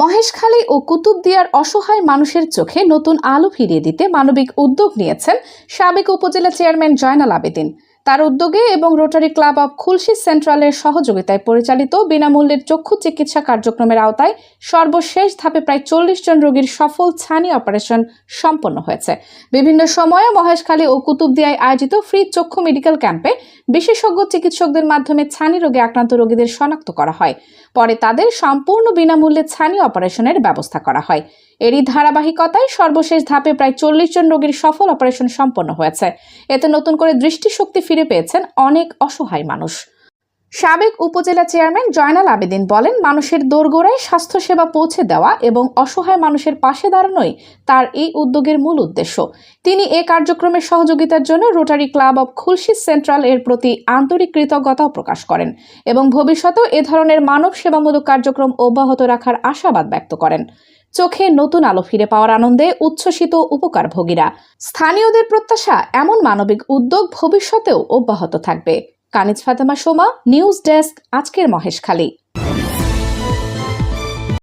মহেশখালী ও কুতুবদিয়ার অসহায় মানুষের চোখে নতুন আলো ফিরিয়ে দিতে মানবিক উদ্যোগ নিয়েছেন সাবেক উপজেলা চেয়ারম্যান জয়নাল আবেদীন। তার উদ্যোগে এবং রোটারি ক্লাব অব খুলশী সেন্ট্রালের সহযোগিতায় পরিচালিত বিনামূল্যের চক্ষু চিকিৎসা কার্যক্রমের আওতায় সর্বশেষ ধাপে প্রায় ৪০ জন রোগীর সফল ছানি অপারেশন সম্পন্ন হয়েছে। বিভিন্ন সময়ে মহেশখালী ও কুতুবদিয়ায় আয়োজিত ফ্রি চক্ষু মেডিকেল ক্যাম্পে বিশেষজ্ঞ চিকিৎসকদের মাধ্যমে ছানি রোগে আক্রান্ত রোগীদের শনাক্ত করা হয়। পরে তাদের সম্পূর্ণ বিনামূল্যে ছানি অপারেশনের ব্যবস্থা করা হয়। এরই ধারাবাহিকতায় সর্বশেষ ধাপে প্রায় ৪০ জন রোগীর সফল অপারেশন সম্পন্ন হয়েছে। এতে নতুন করে দৃষ্টিশক্তি ফিরে পেয়েছেন অনেক অসহায় মানুষ। সাবেক উপজেলা চেয়ারম্যান জয়নাল আবেদীন বলেন, মানুষের দোরগোড়ায় স্বাস্থ্যসেবা পৌঁছে দেওয়া এবং অসহায় মানুষের পাশে দাঁড়ানোই তার এই উদ্যোগের মূল উদ্দেশ্য। তিনি এ কার্যক্রমের সহযোগিতার জন্য rotary club of Khulshi central এর প্রতি আন্তরিক কৃতজ্ঞতাও প্রকাশ করেন এবং ভবিষ্যতেও এ ধরনের মানব সেবামূলক কার্যক্রম অব্যাহত রাখার আশাবাদ ব্যক্ত করেন। চোখে নতুন আলো ফিরে পাওয়ার আনন্দে উচ্ছ্বসিত উপকারভোগীরা। স্থানীয়দের প্রত্যাশা, এমন মানবিক উদ্যোগ ভবিষ্যতেও অব্যাহত থাকবে। কানিজ ফাতেমা সোমা, নিউজ ডেস্ক, আজকের মহেশখালী।